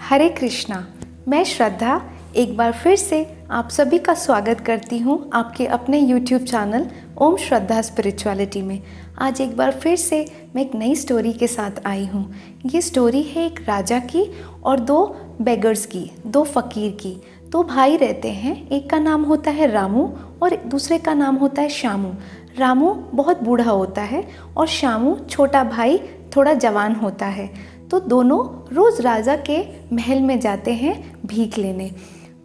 हरे कृष्णा। मैं श्रद्धा एक बार फिर से आप सभी का स्वागत करती हूँ आपके अपने YouTube चैनल ओम श्रद्धा स्पिरिचुअलिटी में। आज एक बार फिर से मैं एक नई स्टोरी के साथ आई हूँ। ये स्टोरी है एक राजा की और दो बेगर्स की, दो फ़कीर की। दो भाई रहते हैं, एक का नाम होता है रामू और दूसरे का नाम होता है श्यामू। रामू बहुत बूढ़ा होता है और श्यामू छोटा भाई थोड़ा जवान होता है। तो दोनों रोज़ राजा के महल में जाते हैं भीख लेने।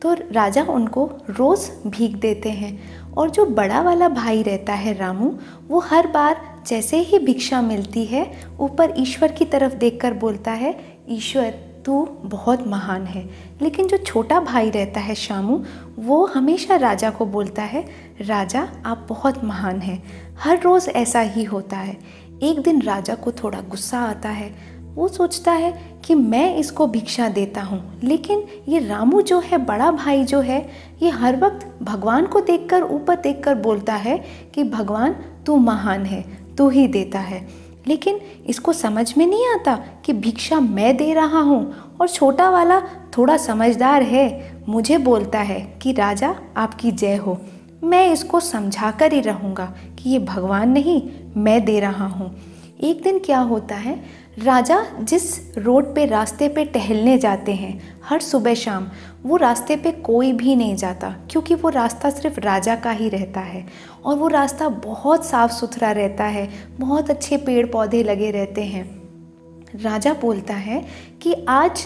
तो राजा उनको रोज़ भीख देते हैं और जो बड़ा वाला भाई रहता है रामू, वो हर बार जैसे ही भिक्षा मिलती है ऊपर ईश्वर की तरफ देखकर बोलता है, ईश्वर तू बहुत महान है। लेकिन जो छोटा भाई रहता है श्यामू, वो हमेशा राजा को बोलता है, राजा आप बहुत महान हैं। हर रोज़ ऐसा ही होता है। एक दिन राजा को थोड़ा गुस्सा आता है। वो सोचता है कि मैं इसको भिक्षा देता हूँ, लेकिन ये रामू जो है, बड़ा भाई जो है, ये हर वक्त भगवान को देखकर ऊपर देखकर बोलता है कि भगवान तू महान है, तू ही देता है। लेकिन इसको समझ में नहीं आता कि भिक्षा मैं दे रहा हूँ और छोटा वाला थोड़ा समझदार है, मुझे बोलता है कि राजा आपकी जय हो। मैं इसको समझा कर ही रहूँगा कि ये भगवान नहीं, मैं दे रहा हूँ। एक दिन क्या होता है, राजा जिस रोड पे रास्ते पे टहलने जाते हैं हर सुबह शाम, वो रास्ते पे कोई भी नहीं जाता, क्योंकि वो रास्ता सिर्फ राजा का ही रहता है और वो रास्ता बहुत साफ़ सुथरा रहता है, बहुत अच्छे पेड़ पौधे लगे रहते हैं। राजा बोलता है कि आज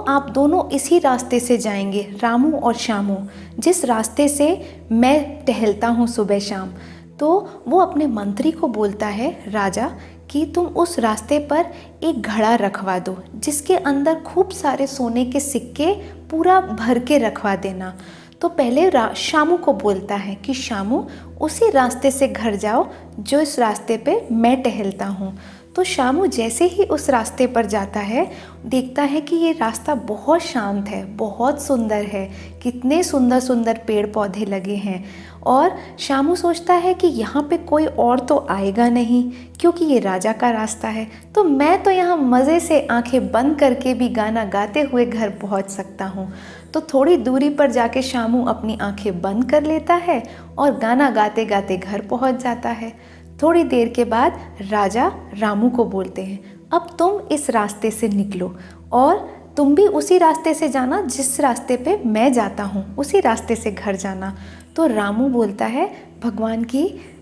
आप दोनों इसी रास्ते से जाएंगे, रामू और श्यामू, जिस रास्ते से मैं टहलता हूँ सुबह शाम। तो वो अपने मंत्री को बोलता है, राजा कि तुम उस रास्ते पर एक घड़ा रखवा दो, जिसके अंदर खूब सारे सोने के सिक्के पूरा भर के रखवा देना। तो पहले श्यामू को बोलता है कि श्यामू उसी रास्ते से घर जाओ जो इस रास्ते पे मैं टहलता हूँ। तो श्यामू जैसे ही उस रास्ते पर जाता है, देखता है कि ये रास्ता बहुत शांत है, बहुत सुंदर है, कितने सुंदर सुंदर पेड़ पौधे लगे हैं। और श्यामू सोचता है कि यहाँ पे कोई और तो आएगा नहीं, क्योंकि ये राजा का रास्ता है, तो मैं तो यहाँ मज़े से आंखें बंद करके भी गाना गाते हुए घर पहुँच सकता हूँ। तो थोड़ी दूरी पर जाके श्यामू अपनी आंखें बंद कर लेता है और गाना गाते गाते घर पहुँच जाता है। थोड़ी देर के बाद राजा रामू को बोलते हैं, अब तुम इस रास्ते से निकलो और तुम भी उसी रास्ते से जाना जिस रास्ते पे मैं जाता हूँ, उसी रास्ते से घर जाना। तो रामू बोलता है,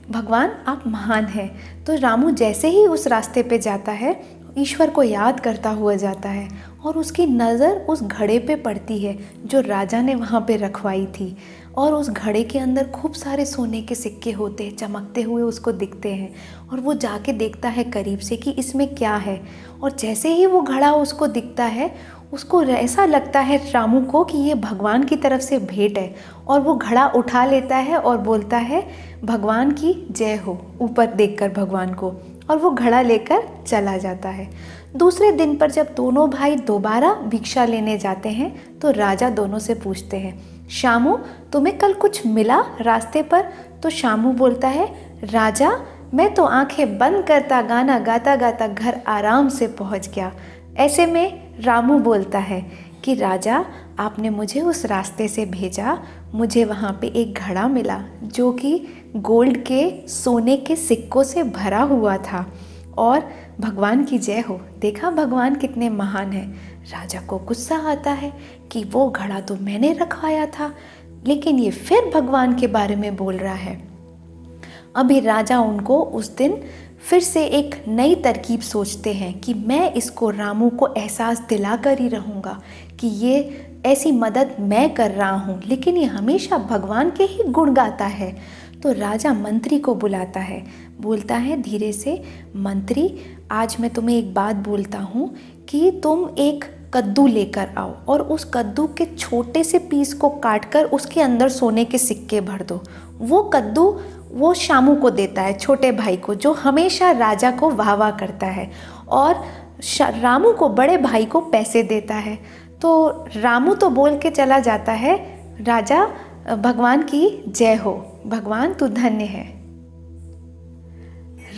भगवान आप महान हैं। तो रामू जैसे ही उस रास्ते पे जाता है, ईश्वर को याद करता हुआ जाता है और उसकी नज़र उस घड़े पे पड़ती है जो राजा ने वहाँ पे रखवाई थी। और उस घड़े के अंदर खूब सारे सोने के सिक्के होते हैं, चमकते हुए उसको दिखते हैं। और वो जाके देखता है करीब से कि इसमें क्या है। और जैसे ही वो घड़ा उसको दिखता है, उसको ऐसा लगता है रामू को कि ये भगवान की तरफ से भेंट है। और वो घड़ा उठा लेता है और बोलता है, भगवान की जय हो, ऊपर देखकर भगवान को। और वो घड़ा लेकर चला जाता है। दूसरे दिन पर जब दोनों भाई दोबारा भिक्षा लेने जाते हैं, तो राजा दोनों से पूछते हैं, श्यामू तुम्हें कल कुछ मिला रास्ते पर? तो श्यामू बोलता है, राजा मैं तो आंखें बंद करता गाना गाता गाता घर आराम से पहुंच गया। ऐसे में रामू बोलता है कि राजा आपने मुझे उस रास्ते से भेजा, मुझे वहाँ पे एक घड़ा मिला जो कि गोल्ड के, सोने के सिक्कों से भरा हुआ था। और भगवान की जय हो, देखा भगवान कितने महान हैं। राजा को गुस्सा आता है कि वो घड़ा तो मैंने रखवाया था, लेकिन ये फिर भगवान के बारे में बोल रहा है। अभी राजा उनको उस दिन फिर से एक नई तरकीब सोचते हैं कि मैं इसको, रामू को एहसास दिला कर ही रहूँगा कि ये ऐसी मदद मैं कर रहा हूँ, लेकिन ये हमेशा भगवान के ही गुण गाता है। तो राजा मंत्री को बुलाता है, बोलता है धीरे से, मंत्री आज मैं तुम्हें एक बात बोलता हूँ कि तुम एक कद्दू लेकर आओ और उस कद्दू के छोटे से पीस को काटकर उसके अंदर सोने के सिक्के भर दो। वो कद्दू वो श्यामू को देता है, छोटे भाई को, जो हमेशा राजा को वाह वाह करता है, और रामू को, बड़े भाई को, पैसे देता है। तो रामू तो बोल के चला जाता है, राजा भगवान की जय हो, भगवान तू धन्य है।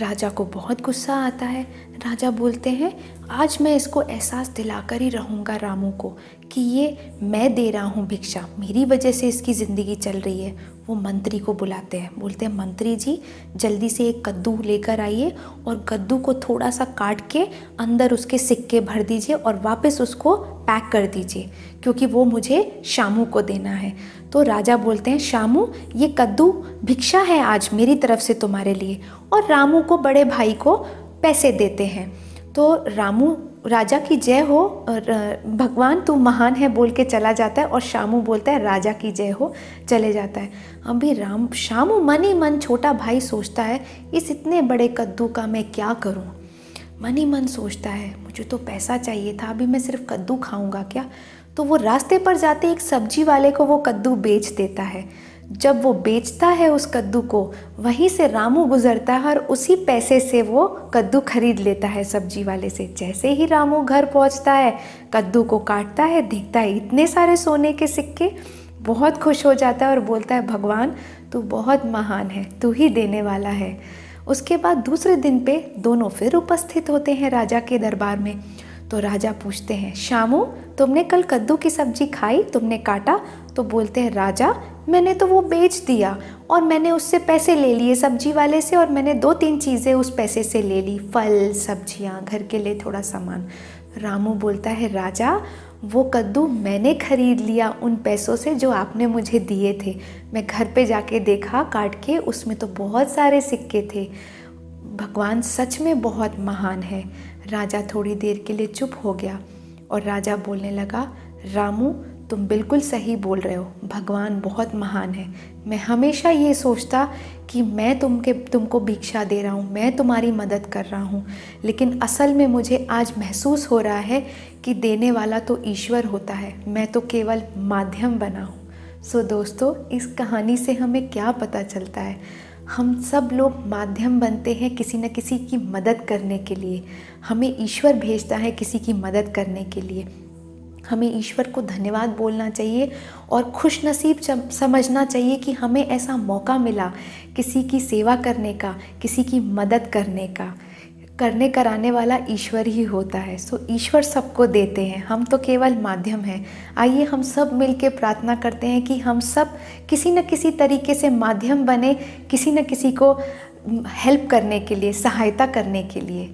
राजा को बहुत गुस्सा आता है। राजा बोलते हैं आज मैं इसको एहसास दिलाकर ही रहूँगा रामू को कि ये मैं दे रहा हूँ भिक्षा, मेरी वजह से इसकी ज़िंदगी चल रही है। वो मंत्री को बुलाते हैं, बोलते हैं मंत्री जी जल्दी से एक कद्दू लेकर आइए और कद्दू को थोड़ा सा काट के अंदर उसके सिक्के भर दीजिए और वापस उसको पैक कर दीजिए क्योंकि वो मुझे शामू को देना है। तो राजा बोलते हैं शामू ये कद्दू भिक्षा है आज मेरी तरफ से तुम्हारे लिए, और रामू को बड़े भाई को पैसे देते हैं। तो रामू राजा की जय हो, भगवान तू महान है बोल के चला जाता है और शामू बोलता है राजा की जय हो, चले जाता है। अभी शामू मन ही मन छोटा भाई सोचता है इस इतने बड़े कद्दू का मैं क्या करूं। मन ही मन सोचता है मुझे तो पैसा चाहिए था, अभी मैं सिर्फ कद्दू खाऊंगा क्या। तो वो रास्ते पर जाते एक सब्जी वाले को वो कद्दू बेच देता है। जब वो बेचता है उस कद्दू को, वहीं से रामू गुजरता है और उसी पैसे से वो कद्दू खरीद लेता है सब्जी वाले से। जैसे ही रामू घर पहुंचता है, कद्दू को काटता है, देखता है इतने सारे सोने के सिक्के, बहुत खुश हो जाता है और बोलता है भगवान तू बहुत महान है, तू ही देने वाला है। उसके बाद दूसरे दिन पे दोनों फिर उपस्थित होते हैं राजा के दरबार में। तो राजा पूछते हैं शामू तुमने कल कद्दू की सब्जी खाई, तुमने काटा? तो बोलते हैं राजा मैंने तो वो बेच दिया और मैंने उससे पैसे ले लिए सब्जी वाले से, और मैंने 2-3 चीज़ें उस पैसे से ले ली, फल सब्जियां, घर के लिए थोड़ा सामान। रामू बोलता है राजा वो कद्दू मैंने खरीद लिया उन पैसों से जो आपने मुझे दिए थे। मैं घर पे जाके देखा काट के, उसमें तो बहुत सारे सिक्के थे। भगवान सच में बहुत महान है। राजा थोड़ी देर के लिए चुप हो गया और राजा बोलने लगा रामू तुम बिल्कुल सही बोल रहे हो, भगवान बहुत महान है। मैं हमेशा ये सोचता कि मैं तुमको भिक्षा दे रहा हूँ, मैं तुम्हारी मदद कर रहा हूँ, लेकिन असल में मुझे आज महसूस हो रहा है कि देने वाला तो ईश्वर होता है, मैं तो केवल माध्यम बना हूँ। सो दोस्तों इस कहानी से हमें क्या पता चलता है? हम सब लोग माध्यम बनते हैं किसी न किसी की मदद करने के लिए। हमें ईश्वर भेजता है किसी की मदद करने के लिए। हमें ईश्वर को धन्यवाद बोलना चाहिए और खुशनसीब समझना चाहिए कि हमें ऐसा मौका मिला किसी की सेवा करने का, किसी की मदद करने का। करने कराने वाला ईश्वर ही होता है। सो ईश्वर सबको देते हैं, हम तो केवल माध्यम हैं। आइए हम सब मिलके प्रार्थना करते हैं कि हम सब किसी न किसी तरीके से माध्यम बने, किसी न किसी को हेल्प करने के लिए, सहायता करने के लिए।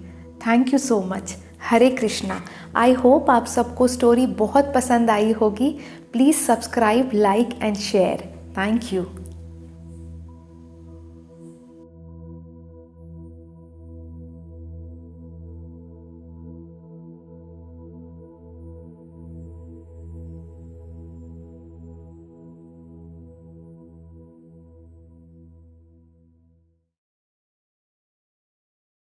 Thank you so much. Hare Krishna. I hope आप सबको स्टोरी बहुत पसंद आई होगी। Please subscribe, like and share. Thank you.